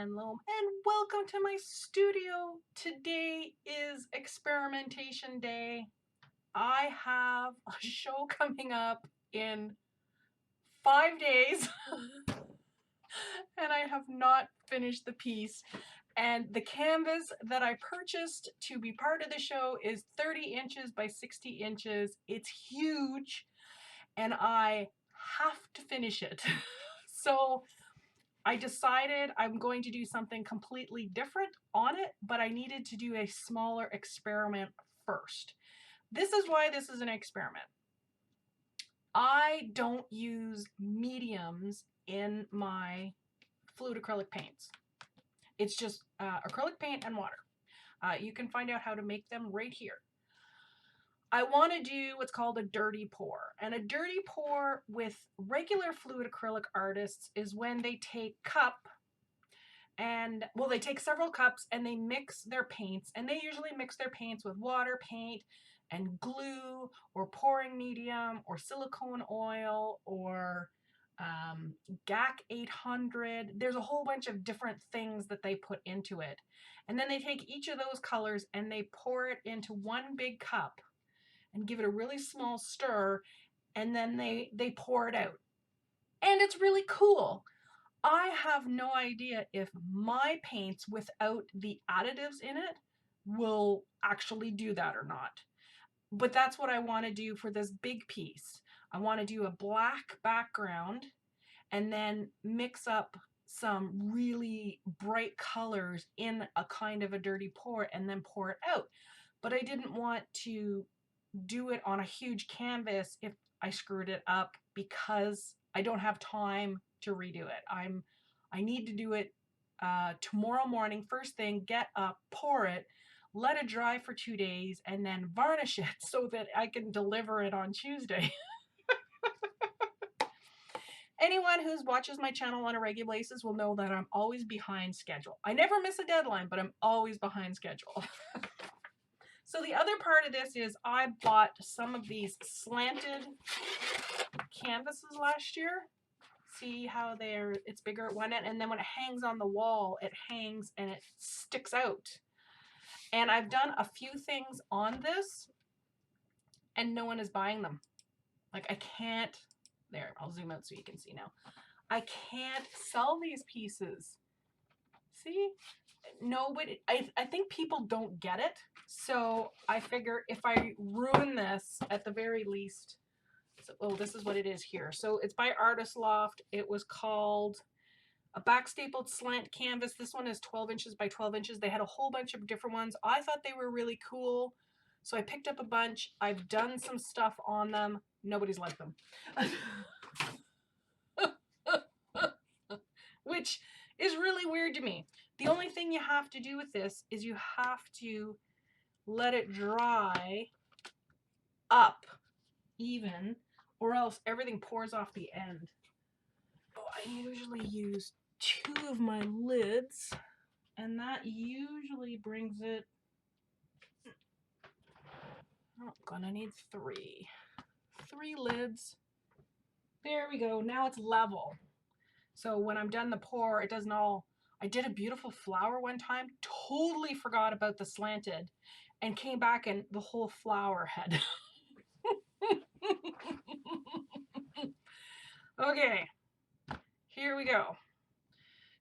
and loam, and welcome to my studio. Today is experimentation day. I have a show coming up in 5 days and I have not finished the piece. And the canvas that I purchased to be part of the show is 30 inches by 60 inches. It's huge and I have to finish it. So I decided I'm going to do something completely different on it, but I needed to do a smaller experiment first. This is why this is an experiment. I don't use mediums in my fluid acrylic paints. It's just acrylic paint and water. You can find out how to make them right here. I want to do what's called a dirty pour. And a dirty pour with regular fluid acrylic artists is when they take they take several cups and they mix their paints, and they usually mix their paints with water, paint, and glue, or pouring medium, or silicone oil, or GAC 800. There's a whole bunch of different things that they put into it. And then they take each of those colors and they pour it into one big cup and give it a really small stir, and then they pour it out. And it's really cool. I have no idea if my paints without the additives in it will actually do that or not. But that's what I want to do for this big piece. I want to do a black background and then mix up some really bright colors in a kind of a dirty pour and then pour it out. But I didn't want to do it on a huge canvas if I screwed it up, because I don't have time to redo it. I need to do it tomorrow morning, first thing, get up, pour it, let it dry for 2 days, and then varnish it so that I can deliver it on Tuesday. Anyone who watches my channel on a regular basis will know that I'm always behind schedule. I never miss a deadline, but I'm always behind schedule. So the other part of this is I bought some of these slanted canvases last year. See how it's bigger at one end, and then when it hangs on the wall, it hangs and it sticks out. And I've done a few things on this and no one is buying them. Like, I can't, there, I'll zoom out so you can see now. I can't sell these pieces. See? Nobody, I think people don't get it. So I figure if I ruin this at the very least. Oh, this is what it is here. So it's by Artist Loft. It was called a backstapled slant canvas. This one is 12 inches by 12 inches. They had a whole bunch of different ones. I thought they were really cool, so I picked up a bunch. I've done some stuff on them. Nobody's liked them. Which is really weird to me. The only thing you have to do with this is you have to let it dry up even, or else everything pours off the end. Oh, I usually use 2 of my lids, and that usually brings it, I'm gonna need 3 lids. There we go. Now it's level. So when I'm done the pour, it doesn't all, I did a beautiful flower one time, totally forgot about the slanted, and came back and the whole flower had. Okay, here we go.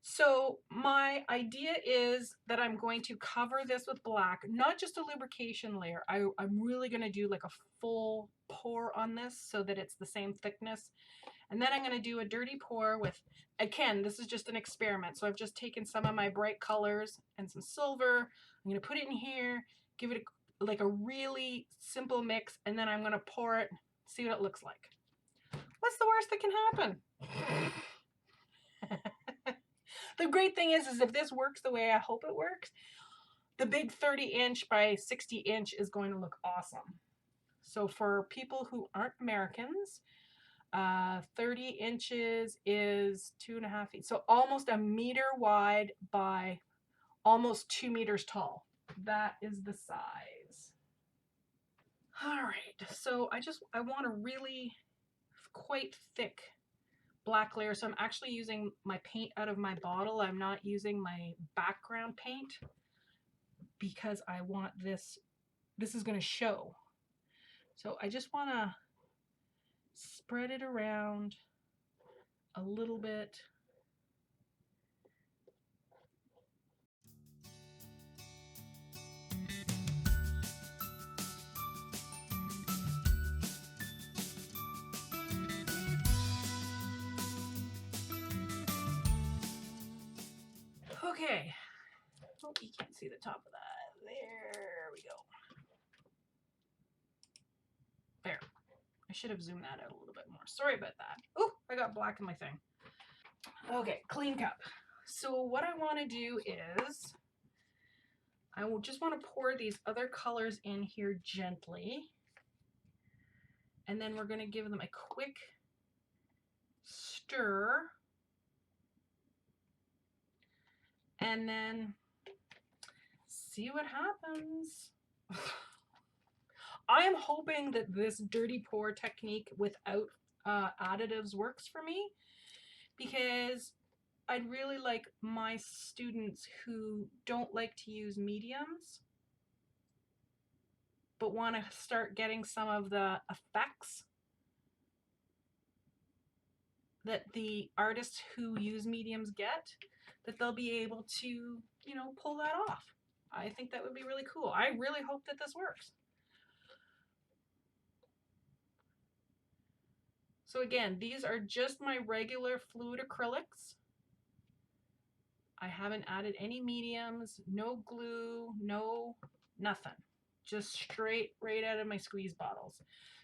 So my idea is that I'm going to cover this with black, not just a lubrication layer. I'm really going to do like a full pour on this so that it's the same thickness. And then I'm going to do a dirty pour with, again, this is just an experiment. So I've just taken some of my bright colors and some silver. I'm going to put it in here, give it like a really simple mix, and then I'm going to pour it, see what it looks like. What's the worst that can happen? The great thing is if this works the way I hope it works, the big 30 inch by 60 inch is going to look awesome. So for people who aren't Americans, 30 inches is 2.5 feet. So almost 1 meter wide by almost 2 meters tall. That is the size. All right, so I want a really quite thick black layer. So I'm actually using my paint out of my bottle. I'm not using my background paint because I want this is going to show. So I just want to spread it around a little bit. Okay. Oh, you can't see the top of that. There we go. There. I should have zoomed that out a little bit more. Sorry about that. Oh, I got black in my thing. Okay, clean cup. So what I want to do is I will just want to pour these other colors in here gently. And then we're going to give them a quick stir. And then see what happens. I am hoping that this dirty pour technique without additives works for me, because I'd really like my students who don't like to use mediums but want to start getting some of the effects that the artists who use mediums get, that they'll be able to, you know, pull that off. I think that would be really cool. I really hope that this works. So again, these are just my regular fluid acrylics. I haven't added any mediums, no glue, no nothing. Just straight right out of my squeeze bottles.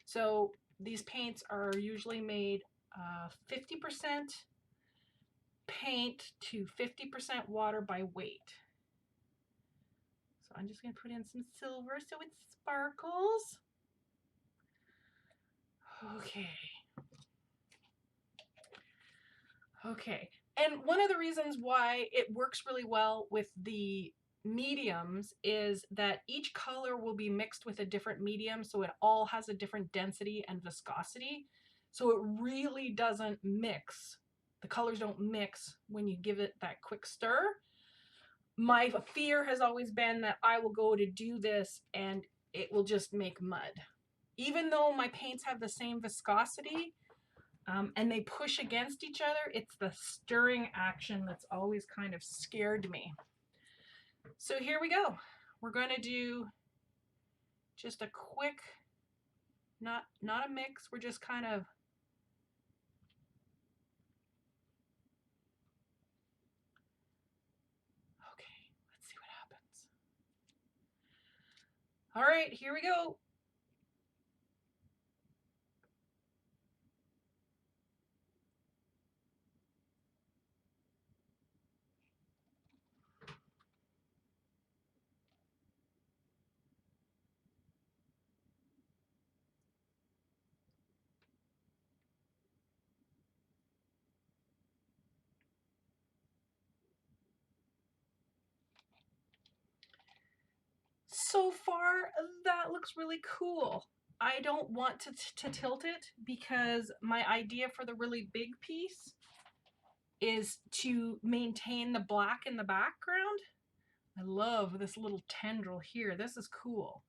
So these paints are usually made 50% paint to 50% water by weight. So I'm just going to put in some silver so it sparkles. Okay. Okay. And one of the reasons why it works really well with the mediums is that each color will be mixed with a different medium, so it all has a different density and viscosity. So it really doesn't mix. The colors don't mix when you give it that quick stir. My fear has always been that I will go to do this and it will just make mud. Even though my paints have the same viscosity, and they push against each other, it's the stirring action that's always kind of scared me. So here we go. We're going to do just a quick, not a mix, we're just kind of okay, let's see what happens. All right, here we go. So far, that looks really cool. I don't want to tilt it because my idea for the really big piece is to maintain the black in the background. I love this little tendril here. This is cool.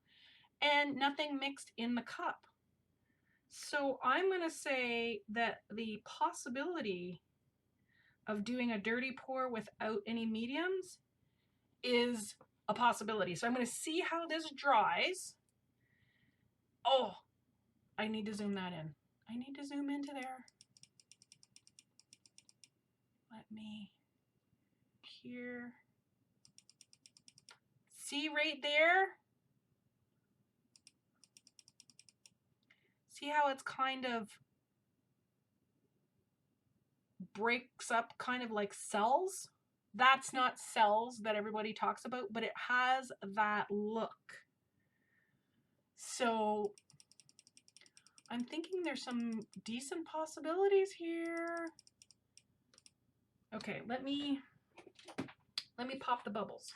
And nothing mixed in the cup. So I'm going to say that the possibility of doing a dirty pour without any mediums is a possibility. So I'm going to see how this dries. Oh, I need to zoom that in. I need to zoom into there. Let me here. See right there? See how it's kind of breaks up kind of like cells? That's not cells that everybody talks about, but it has that look. So I'm thinking there's some decent possibilities here. Okay, let me pop the bubbles.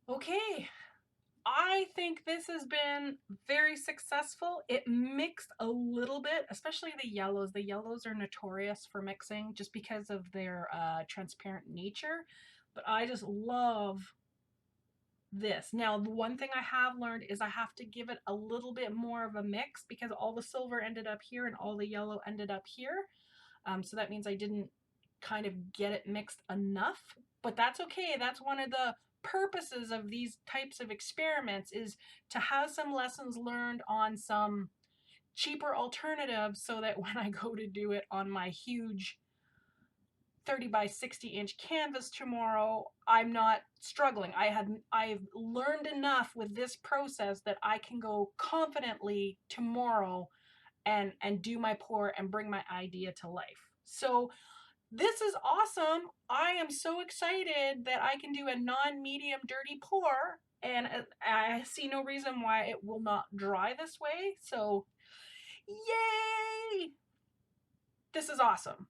Okay, I think this has been very successful. It mixed a little bit, especially the yellows. The yellows are notorious for mixing just because of their transparent nature, but I just love this. Now, the one thing I have learned is I have to give it a little bit more of a mix because all the silver ended up here and all the yellow ended up here. So that means I didn't kind of get it mixed enough, but that's okay. That's one of the purposes of these types of experiments, is to have some lessons learned on some cheaper alternatives so that when I go to do it on my huge 30 by 60-inch canvas tomorrow, I'm not struggling. I've learned enough with this process that I can go confidently tomorrow and do my pour and bring my idea to life. So this is awesome. I am so excited that I can do a non-medium dirty pour, and I see no reason why it will not dry this way. So yay! This is awesome.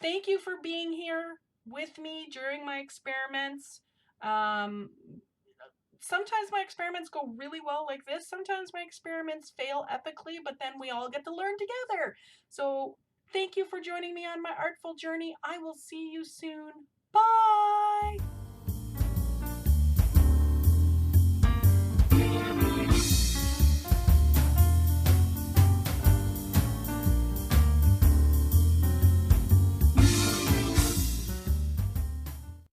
Thank you for being here with me during my experiments. Um, Sometimes my experiments go really well like this. Sometimes my experiments fail epically, but then we all get to learn together. So thank you for joining me on my artful journey. I will see you soon. Bye!